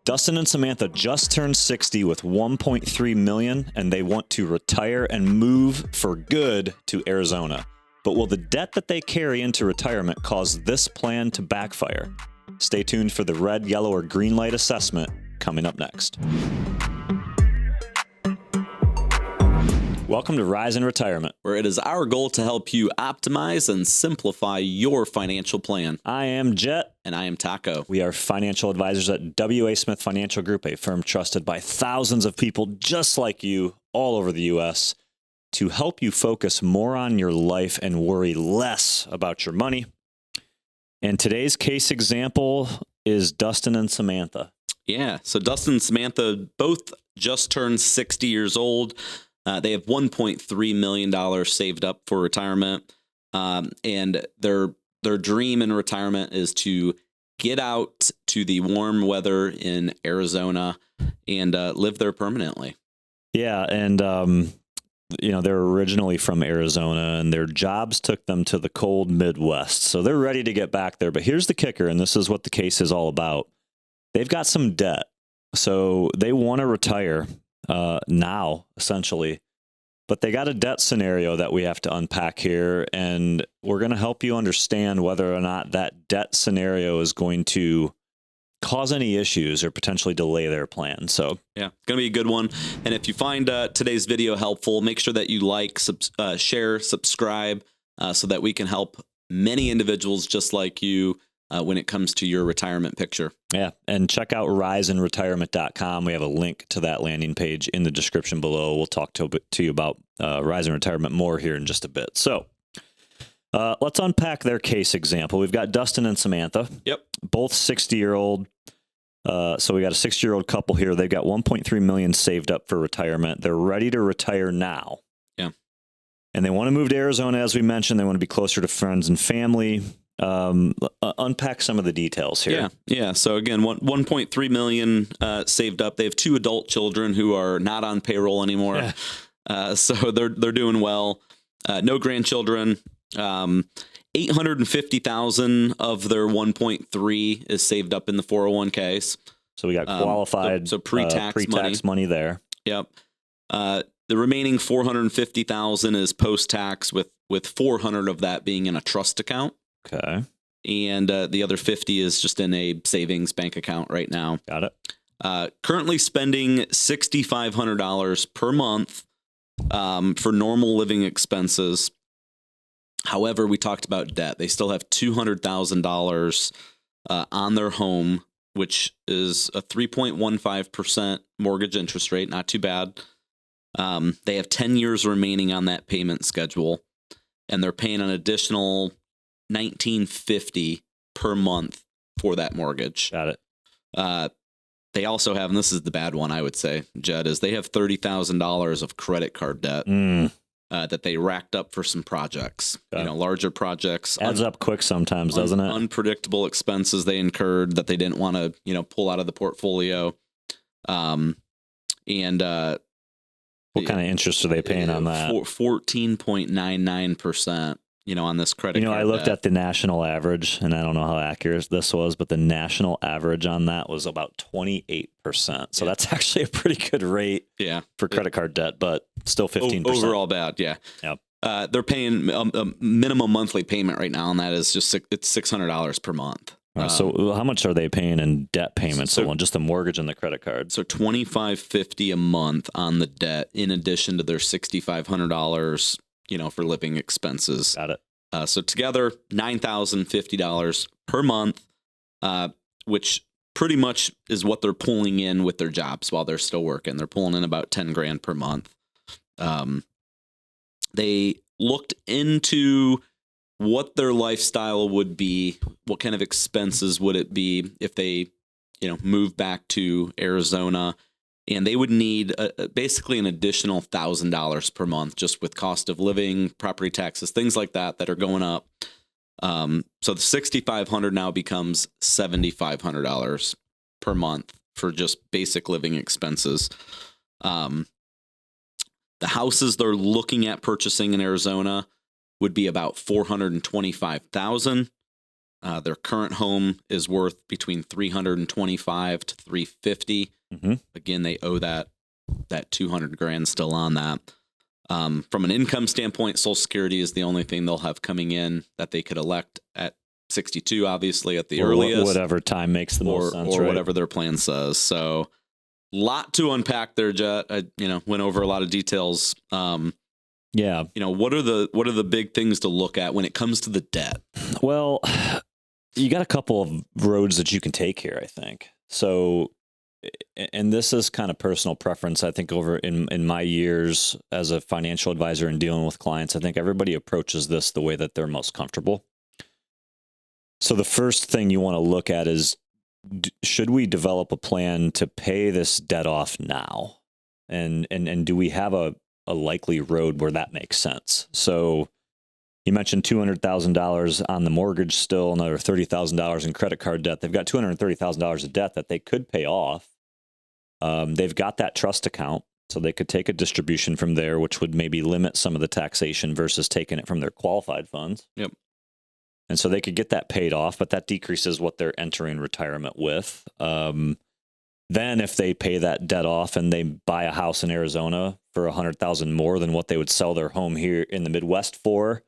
Dustin and Samantha just turned 60 with $1.3 million, and they want to retire and move for good to Arizona. But will the debt that they carry into retirement cause this plan to backfire? Stay tuned for the red, yellow, or green light assessment coming up next. Welcome to Rise in Retirement, where it is our goal to help you optimize and simplify your financial plan. I am Jet. And I am Taco. We are financial advisors at W.A. Smith Financial Group, a firm trusted by thousands of people just like you all over the U.S. to help you focus more on your life and worry less about your money. And today's case example is Dustin and Samantha. Yeah, so Dustin and Samantha both just turned 60 years old. They have $1.3 million saved up for retirement. And their dream in retirement is to get out to the warm weather in Arizona and live there permanently. Yeah, and they're originally from Arizona, and their jobs took them to the cold Midwest. So they're ready to get back there. But here's the kicker, and this is what the case is all about. They've got some debt. So they want to retire now, essentially. But they got a debt scenario that we have to unpack here, and we're going to help you understand whether or not that debt scenario is going to cause any issues or potentially delay their plan. So, yeah, it's going to be a good one. And if you find today's video helpful, make sure that you like, share, subscribe, so that we can help many individuals just like you when it comes to your retirement picture. Yeah, and check out riseinretirement.com. We have a link to that landing page in the description below. We'll talk to you about Rise in Retirement more here in just a bit. So let's unpack their case example. We've got Dustin and Samantha. Yep. Both 60-year-old. So we got a 60-year-old couple here. They've got $1.3 million saved up for retirement. They're ready to retire now. Yeah. And they want to move to Arizona, as we mentioned. They want to be closer to friends and family. Unpack some of the details here. Yeah. So again, 1.3 million saved up. They have 2 adult children who are not on payroll anymore. Yeah. So they're doing well. No grandchildren. 850,000 of their 1.3 is saved up in the 401ks. So we got qualified so pre-tax money there. Yep. The remaining 450,000 is post-tax, with 400 of that being in a trust account. Okay. And the other 50 is just in a savings bank account right now. Got it. Currently spending $6,500 per month for normal living expenses. However, we talked about debt. They still have $200,000 on their home, which is a 3.15% mortgage interest rate. Not too bad. They have 10 years remaining on that payment schedule, and they're paying an additional $1,950 per month for that mortgage. Got it. They also have, and this is the bad one, I would say, Jed, is they have $30,000 of credit card debt that they racked up for some projects. Okay. Larger projects. Adds up quick sometimes, doesn't it? Unpredictable expenses they incurred that they didn't want to, pull out of the portfolio. What kind of interest are they paying on that? 14.99%. On this credit card I looked at the national average, and I don't know how accurate this was, but the national average on that was about 28%. So that's actually a pretty good rate for credit card debt, but still 15%. Overall bad, yeah. Yep. They're paying a minimum monthly payment right now, and that is just it's $600 per month. So how much are they paying in debt payments? So just the mortgage and the credit card. So $2,550 a month on the debt, in addition to their $6,500, for living expenses. Got it. So together, $9,050 per month, which pretty much is what they're pulling in with their jobs while they're still working. They're pulling in about $10,000 per month. They looked into what their lifestyle would be, what kind of expenses would it be if they, move back to Arizona. And they would need basically an additional $1,000 per month just with cost of living, property taxes, things like that are going up. So the $6,500 now becomes $7,500 per month for just basic living expenses. The houses they're looking at purchasing in Arizona would be about $425,000. Their current home is worth between $325 to $350. Mm-hmm. Again, they owe that $200,000 still on that. From an income standpoint, Social Security is the only thing they'll have coming in that they could elect at 62, obviously at the earliest, whatever time makes the most sense, or right? whatever their plan says. So, lot to unpack there, Jet. I went over a lot of details. Yeah. What are the big things to look at when it comes to the debt? Well, you got a couple of roads that you can take here, I think. So, and this is kind of personal preference. I think over in my years as a financial advisor and dealing with clients, I think everybody approaches this the way that they're most comfortable. So the first thing you want to look at is, should we develop a plan to pay this debt off now? And do we have a likely road where that makes sense? So you mentioned $200,000 on the mortgage, still another $30,000 in credit card debt. They've got $230,000 of debt that they could pay off. They've got that trust account, so they could take a distribution from there, which would maybe limit some of the taxation versus taking it from their qualified funds. Yep. And so they could get that paid off, but that decreases what they're entering retirement with. Then if they pay that debt off and they buy a house in Arizona for $100,000 more than what they would sell their home here in the Midwest for,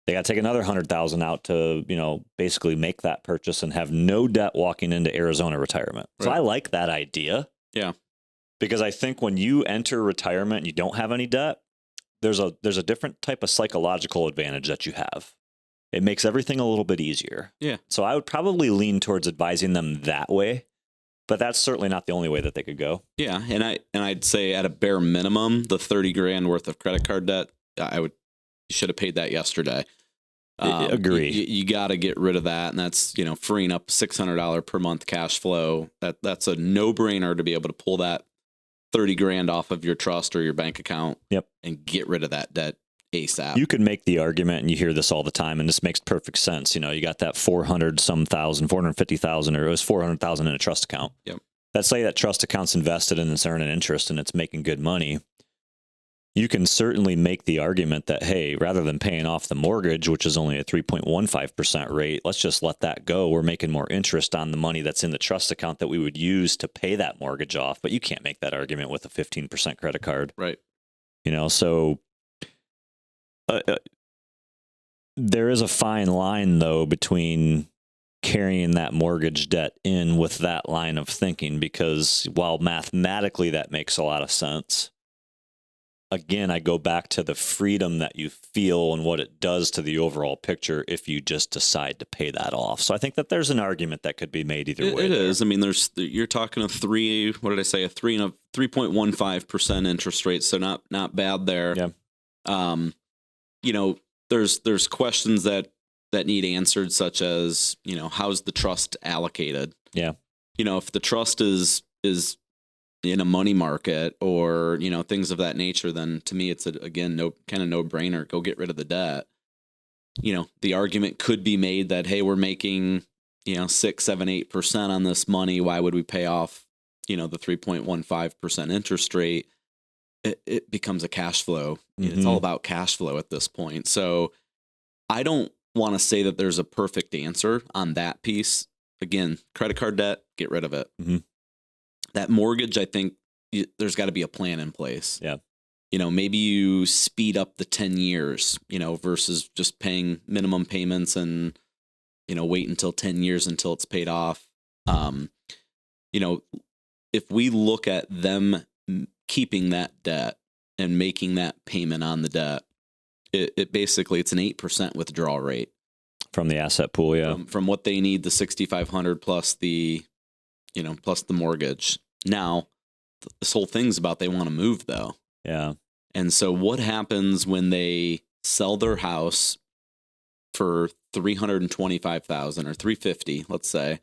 they got to take another $100,000 out to, basically make that purchase and have no debt walking into Arizona retirement. Right. So I like that idea. Yeah. Because I think when you enter retirement and you don't have any debt, there's a different type of psychological advantage that you have. It makes everything a little bit easier. Yeah. So I would probably lean towards advising them that way, but that's certainly not the only way that they could go. Yeah, and I'd say at a bare minimum, the $30,000 worth of credit card debt, you should have paid that yesterday. Agree. You got to get rid of that, and that's freeing up $600 per month cash flow. That's a no brainer to be able to pull that $30,000 off of your trust or your bank account. Yep. And get rid of that debt ASAP. You could make the argument, and you hear this all the time, and this makes perfect sense. You got that 450,000, or it was 400,000 in a trust account. Yep. Let's say that trust account's invested and it's earning interest and it's making good money. You can certainly make the argument that, hey, rather than paying off the mortgage, which is only a 3.15% rate, let's just let that go. We're making more interest on the money that's in the trust account that we would use to pay that mortgage off. But you can't make that argument with a 15% credit card. Right. So there is a fine line, though, between carrying that mortgage debt in with that line of thinking, because while mathematically that makes a lot of sense, again, I go back to the freedom that you feel and what it does to the overall picture if you just decide to pay that off. So I think that there's an argument that could be made either way. It is. I mean, you're talking a 3.15% interest rate, so not bad there. Yeah. There's questions that need answered, such as, how's the trust allocated? Yeah. If the trust is in a money market or, things of that nature, then to me, it's no brainer. Go get rid of the debt. The argument could be made that, hey, we're making, 6, 7, 8% on this money. Why would we pay off, the 3.15% interest rate? It becomes a cash flow. Mm-hmm. It's all about cash flow at this point. So I don't want to say that there's a perfect answer on that piece. Again, credit card debt, get rid of it. Mm-hmm. That mortgage, I think there's got to be a plan in place. Yeah. Maybe you speed up the 10 years, versus just paying minimum payments and, wait until 10 years until it's paid off. If we look at them keeping that debt and making that payment on the debt, it basically, it's an 8% withdrawal rate from the asset pool. Yeah. From what they need, the 6,500 plus the mortgage. Now, this whole thing's about they want to move, though. Yeah. And so what happens when they sell their house for $325,000 or $350,000, let's say?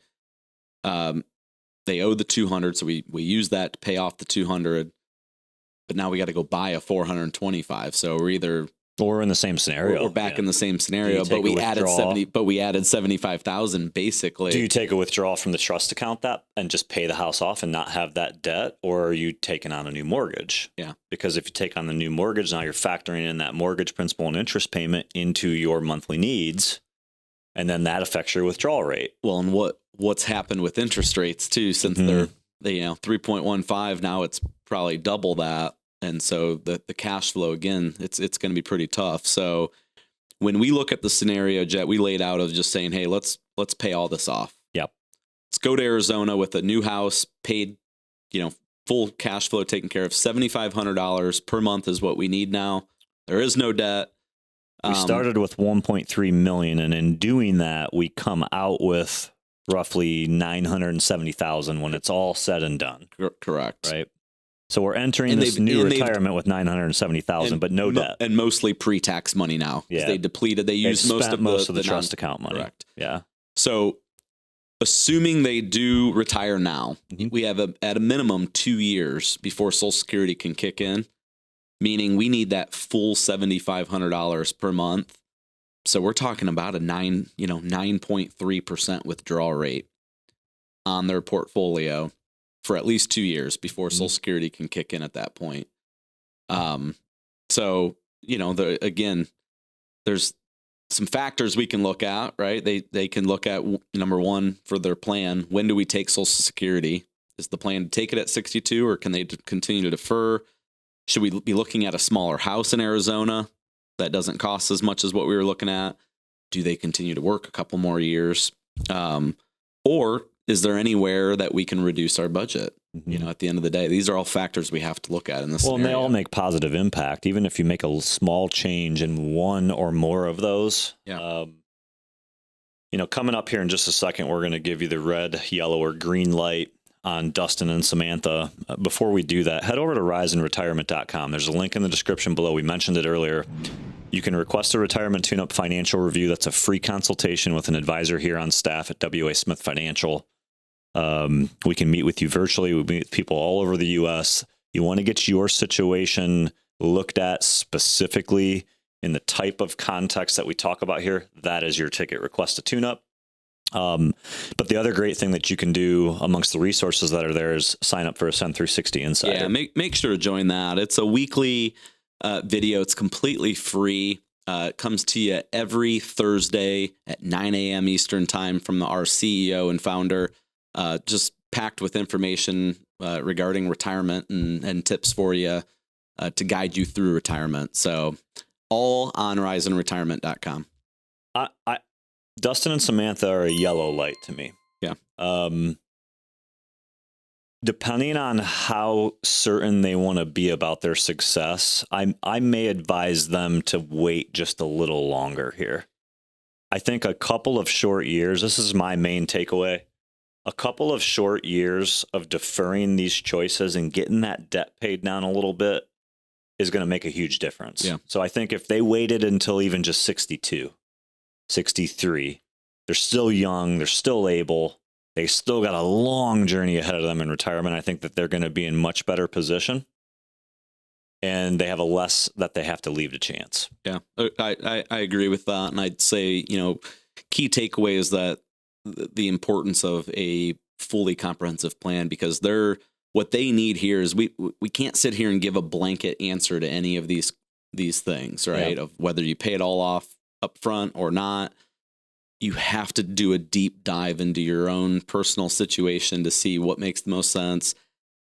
They owe the $200,000, so we use that to pay off the $200,000. But now we got to go buy a $425,000. So we're in the same scenario. We're back in the same scenario, but we added $75,000 basically. Do you take a withdrawal from the trust account and just pay the house off and not have that debt, or are you taking on a new mortgage? Yeah. Because if you take on the new mortgage, now you're factoring in that mortgage principal and interest payment into your monthly needs. And then that affects your withdrawal rate. Well, and what's happened with interest rates too, since they 3.15, now it's probably double that. And so the cash flow, again, it's going to be pretty tough. So when we look at the scenario, Jet, we laid out of just saying, hey, let's pay all this off. Yep. Let's go to Arizona with a new house, paid, full cash flow taken care of. $7,500 per month is what we need now. There is no debt. We started with 1.3 million, and in doing that, we come out with roughly 970,000 when it's all said and done. Correct. Right. So we're entering this new retirement with 970,000, but no debt, and mostly pre-tax money now. Yeah, they depleted. They used most of the trust account money. Correct. Yeah. So, assuming they do retire now, we have at a minimum 2 years before Social Security can kick in, meaning we need that full $7,500 per month. So we're talking about a 9.3% withdrawal rate on their portfolio for at least 2 years before Social Security can kick in at that point. So, again, there's some factors we can look at, right? They can look at, number one, for their plan. When do we take Social Security? Is the plan to take it at 62, or can they continue to defer? Should we be looking at a smaller house in Arizona that doesn't cost as much as what we were looking at? Do they continue to work a couple more years? Or is there anywhere that we can reduce our budget? At the end of the day, these are all factors we have to look at in this scenario. And they all make positive impact. Even if you make a small change in one or more of those, coming up here in just a second, we're going to give you the red, yellow, or green light on Dustin and Samantha. Before we do that, head over to riseandretirement.com. There's a link in the description below. We mentioned it earlier. You can request a retirement tune-up financial review. That's a free consultation with an advisor here on staff at WA Smith Financial. We can meet with you virtually. We meet with people all over the U.S. You want to get your situation looked at specifically in the type of context that we talk about here. That is your ticket. Request a tune-up. But the other great thing that you can do amongst the resources that are there is sign up for Ascend 360 Insider. Yeah, make sure to join that. It's a weekly video. It's completely free. It comes to you every Thursday at 9 a.m. Eastern time from our CEO and founder, just packed with information regarding retirement and tips for you to guide you through retirement. So all on riseandretirement.com. Dustin and Samantha are a yellow light to me. Yeah. Depending on how certain they want to be about their success, I may advise them to wait just a little longer here. I think a couple of short years, this is my main takeaway, a couple of short years of deferring these choices and getting that debt paid down a little bit is going to make a huge difference. Yeah. So I think if they waited until even just 62, 63, they're still young, they're still able, they still got a long journey ahead of them in retirement. I think that they're going to be in much better position, and they have a less that they have to leave to chance. Yeah, I agree with that. And I'd say, key takeaway is that the importance of a fully comprehensive plan, because what they need here is we can't sit here and give a blanket answer to any of these things, right? Yeah. Of whether you pay it all off up front or not. You have to do a deep dive into your own personal situation to see what makes the most sense.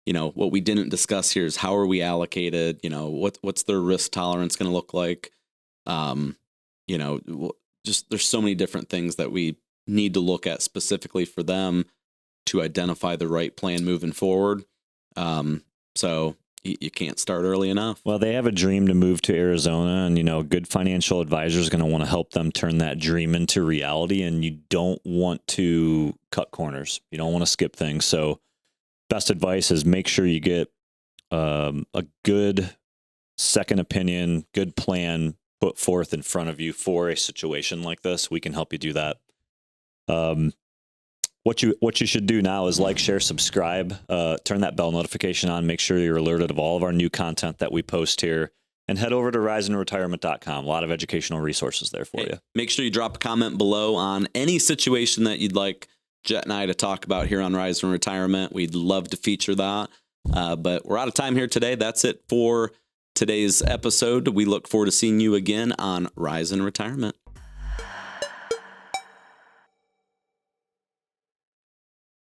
What we didn't discuss here is how are we allocated? What's their risk tolerance going to look like? Just there's so many different things that we need to look at specifically for them to identify the right plan moving forward. So you can't start early enough. Well, they have a dream to move to Arizona, and, a good financial advisor is going to want to help them turn that dream into reality. And you don't want to cut corners. You don't want to skip things. So best advice is make sure you get a good second opinion, good plan put forth in front of you for a situation like this. We can help you do that. What you should do now is like, share, subscribe, turn that bell notification on, make sure you're alerted of all of our new content that we post here, and head over to riseandretirement.com. A lot of educational resources there for you. Make sure you drop a comment below on any situation that you'd like Jet and I to talk about here on Rise and Retirement. We'd love to feature that. But we're out of time here today. That's it for today's episode. We look forward to seeing you again on Rise and Retirement.